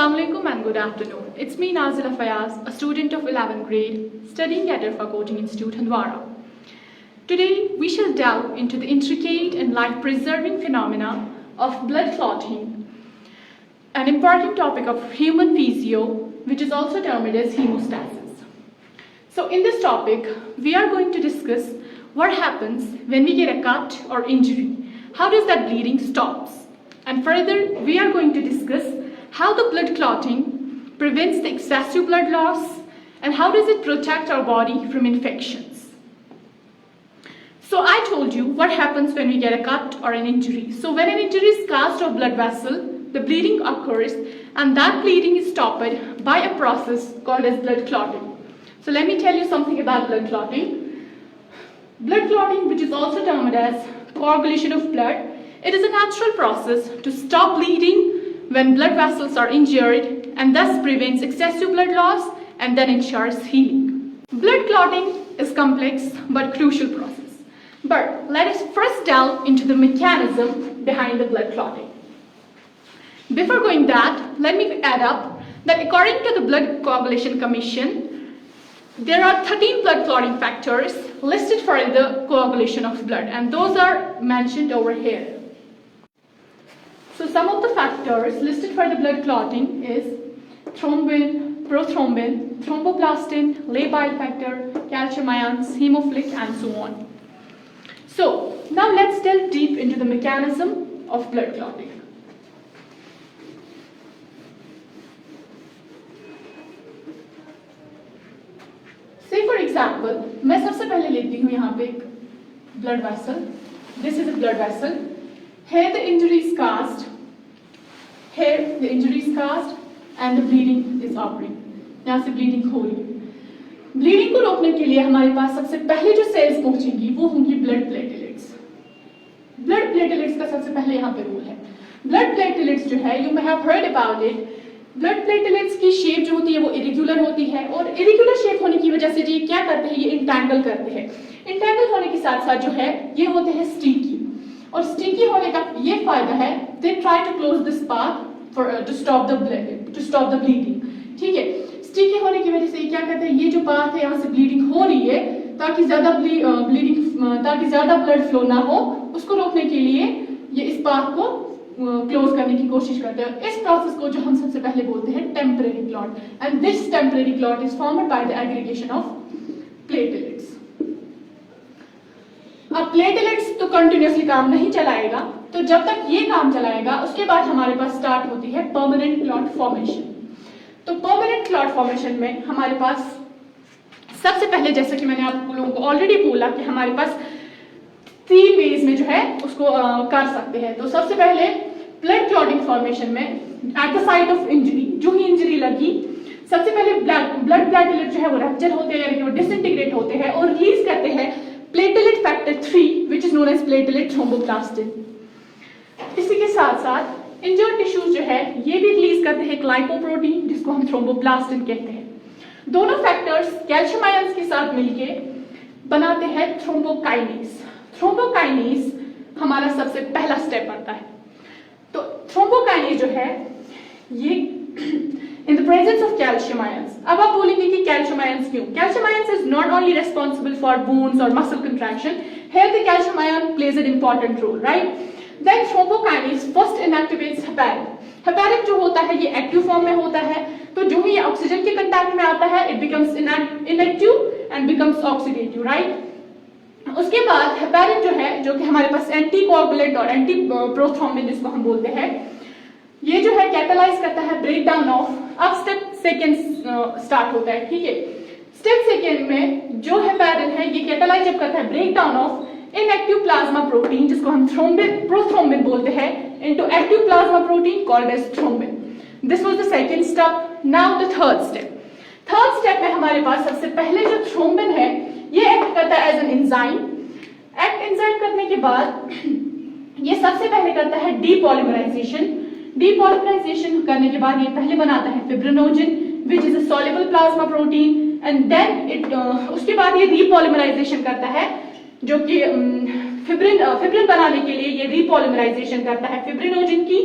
Assalamu alaikum and good afternoon. It's me Nazila Fayaz, a student of 11th grade, studying at IRFA Coaching Institute, Handwara. Today, we shall delve into the intricate and life-preserving phenomena of blood clotting, an important topic of human physio, which is also termed as hemostasis. So in this topic, we are going to discuss what happens when we get a cut or injury. How does that bleeding stops? And further, we are going to discuss how the blood clotting prevents the excessive blood loss and how does it protect our body from infections. So I told you what happens when we get a cut or an injury. So when an injury is caused of blood vessel, the bleeding occurs and that bleeding is stopped by a process called as blood clotting. So let me tell you something about blood clotting. Blood clotting, which is also termed as coagulation of blood, it is a natural process to stop bleeding when blood vessels are injured and thus prevents excessive blood loss and then ensures healing. Blood clotting is complex but crucial process. But let us first delve into the mechanism behind the blood clotting. Before going that, let me add up that according to the Blood Coagulation Commission, there are 13 blood clotting factors listed for the coagulation of blood, and those are mentioned over here. So some of the factors listed for the blood clotting is thrombin, prothrombin, thromboplastin, labile factor, calcium ions, hemophilic, and so on. So now let's delve deep into the mechanism of blood clotting. Say for example, मैं सबसे पहले लेती हूँ यहाँ पे एक blood vessel. This is a blood vessel. Here the injury is caused. Here the injury is caused and the bleeding is occurring. यहाँ से bleeding हो रही है. Bleeding को रोकने के लिए हमारे पास सबसे पहले जो cells पहुँचेंगी वो होंगी blood platelets. Blood platelets का सबसे पहले यहाँ पे रोल है. Blood platelets जो है, you may have heard about it. Blood platelets की शेप जो होती है वो इरेगुलर होती है और इरेगुलर शेप होने की वजह से ये क्या करते हैं, ये इंटैंगल करते हैं. इंटैंगल होने के साथ साथ जो है ये होते हैं स्टिकी, और स्टिकी होने का ये फायदा है, they try to close this path for to stop the bleeding. ठीक है, स्टिकी होने की वजह से क्या करते हैं, ये जो पाथ है यहाँ से ब्लीडिंग हो रही है, ताकि ज्यादा ब्लड फ्लो ना हो, उसको रोकने के लिए ये इस पाथ को क्लोज करने की कोशिश करते हैं. इस प्रोसेस को जो हम सबसे पहले बोलते हैं temporary clot, and this temporary clot is formed by the aggregation of platelets. अब प्लेटलेट्स तो कंटिन्यूअसली काम नहीं चलाएगा, तो जब तक ये काम चलाएगा उसके बाद हमारे पास स्टार्ट होती है परमानेंट क्लॉट फॉर्मेशन. तो परमानेंट क्लॉट फॉर्मेशन में हमारे पास सबसे पहले, जैसे कि मैंने आप लोगों को ऑलरेडी बोला, कि हमारे पास 3 वेज में जो है उसको कर सकते हैं. तो सबसे पहले ब्लड क्लॉटिंग फॉर्मेशन में at the site of injury, जो ही इंजरी लगी, सबसे पहले ब्लड प्लेटलेट जो है वो रप्चर होते हैं, यानी कि वो डिसइंटीग्रेट होते हैं और रिलीज करते हैं platelet factor 3 which is known as platelet thromboplastin. इसी के साथ साथ इंजर्ड टिश्यूज जो है ये भी रिलीज करते हैं ग्लाइकोप्रोटीन, जिसको हम थ्रोम्बोप्लास्टिन कहते हैं. दोनों फैक्टर्स कैल्शियम आयंस के साथ मिलके बनाते हैं थ्रोम्बोकाइनेज. थ्रोम्बोकाइनेज हमारा सबसे पहला स्टेप बनता है. तो थ्रोम्बोकाइनेज जो है ये in the presence of calcium ions. अब आप बोलेंगे कि कैल्शियम आयंस क्यों? Calcium ions is not only responsible for bones और muscle contraction, here the calcium ion plays an important role, right? Then thrombokinase first inactivates heparin. Heparin जो होता है ये एक्टिव फॉर्म में होता है, तो जो ही ये ऑक्सीजन के कांटेक्ट में आता है, it becomes inactive and becomes oxidative, right? उसके बाद हेपेरिन जो है, जो कि हमारे पास एंटी कोआगुलेंट और एंटी प्रोथ्रोम्बिन जिसको हम बोलते हैं, ये जो है कैटालाइज करता है ब्रेक डाउन ऑफ. अब स्टेप सेकेंड स्टार्ट होता है. ठीक है, स्टेप सेकेंड में जो हेपेरिन है ये कैटालाइज जब करता है break down of inactive plasma protein, जिसको हम प्रोथ्रोम्बिन बोलते हैं, into active plasma protein called as thrombin. This was the second step. Now the third step. Third step में हमारे पास सबसे पहले जो थ्रोम्बिन है ये एक्ट करता है as an enzyme. Act enzyme करने के बाद ये सबसे पहले करता है डीपॉलीमराइजेशन. डीपॉलीमराइजेशन करने के बाद ये पहले बनाता है fibrinogen which is a soluble plasma protein, and then it उसके बाद ये रीपॉलीमराइजेशन करता है, जो कि फिब्रिन बनाने के लिए ये रीपॉलीमराइजेशन करता है फिब्रिनोजन की.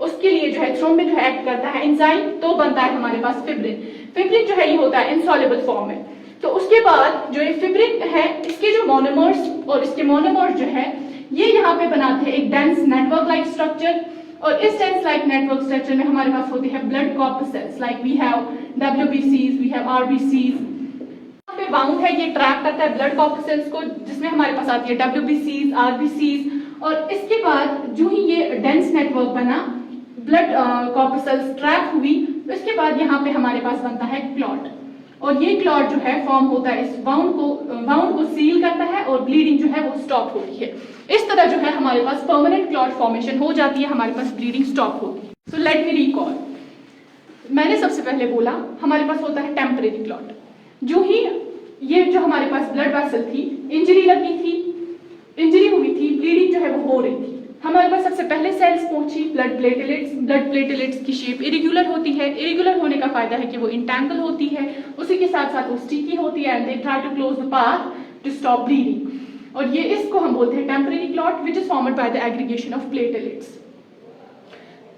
उसके लिए जो है थ्रोम्बिन जो है एक्ट करता है एंजाइम, तो बनता है हमारे पास फिब्रिन। फिब्रिन जो है ये होता है इनसॉल्युबल फॉर्म में। तो उसके बाद जो ये फिब्रिन है, इसके जो मोनोमर्स और इसके मोनोमर्स जो है ये यहाँ पे बनाते हैं एक डेंस नेटवर्क लाइक स्ट्रक्चर, और इस डेंस लाइक नेटवर्क स्ट्रक्चर में हमारे पास होती है blood corpuscles like we have WBCs, we have RBCs। यहाँ पे बाउंड है, ये ट्रैप करता है ब्लड कॉर्पसेल्स को, जिसमें हमारे पास आती है WBCs, RBCs, और इसके बाद जो ही ये डेंस नेटवर्क बना, ब्लड कॉर्पसेल्स ट्रैप हुई, उसके बाद यहाँ पे हमारे पास बनता है क्लॉट, और ये क्लॉट जो है फॉर्म होता है इस बाउंड को सील करता है और ब्लीडिंग जो है वो स्टॉप होती है। इस तरह जो है हमारे पास परमानेंट क्लॉट फॉर्मेशन हो जाती है, हमारे पास ब्लीडिंग स्टॉप होती है। सो लेट मी रिकॉल, मैंने सबसे पहले बोला हमारे पास होता है टेम्परेरी क्लॉट। जो ही ये जो हमारे पास ब्लड वेसल थी, इंजरी लगी थी, इंजरी हुई थी, ब्लीडिंग जो है वो हो रही थी, हमारे पास सबसे पहले सेल्स पहुंची ब्लड प्लेटलेट्स। ब्लड प्लेटलेट्स की शेप इरेगुलर होती है। इरेगुलर होने का फायदा है कि वो इंटैंगल होती है, उसी के साथ साथ वो स्टिकी होती है, and they try to close the path to stop bleeding. और ये इसको हम बोलते हैं temporary clot which is formed by the aggregation of platelets.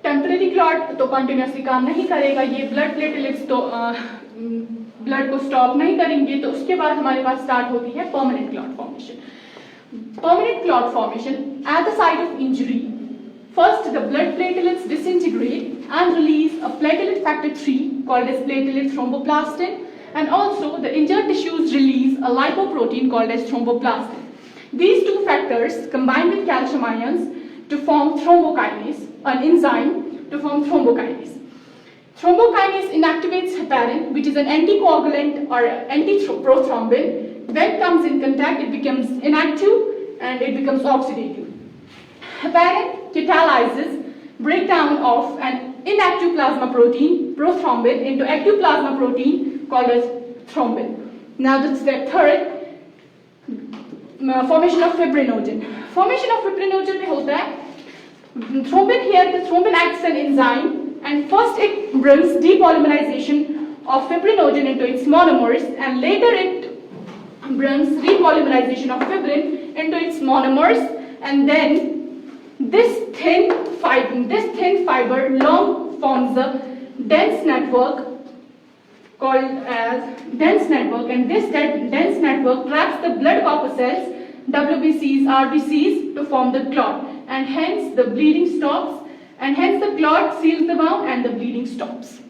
Temporary clot तो कंटिन्यूसली काम नहीं करेगा, ये ब्लड प्लेटलेट्स तो ब्लड को स्टॉप नहीं करेंगे, तो उसके बाद हमारे पास स्टार्ट होती है permanent clot formation. Permanent clot formation at the site of injury. First, the blood platelets disintegrate and release a platelet factor 3 called as platelet thromboplastin, and also the injured tissues release a lipoprotein called as thromboplastin. These two factors combine with calcium ions to form thrombokinase, an enzyme to form thrombokinase. Thrombokinase inactivates heparin, which is an anticoagulant or antiprothrombin. When it comes in contact, it becomes inactive and it becomes oxidative. Heparin catalyzes breakdown of an inactive plasma protein, prothrombin, into active plasma protein called as thrombin. Now the step third, formation of fibrinogen. Formation of fibrinogen में होता है thrombin here. The thrombin acts as an enzyme, and first it brings depolymerization of fibrinogen into its monomers, and later it brings repolymerization of fibrin into its monomers, and then this thin fiber long forms a dense network called as dense network, and this dense network traps the blood corpuscles WBCs, RBCs to form the clot, and hence the bleeding stops, and hence the clot seals the wound and the bleeding stops.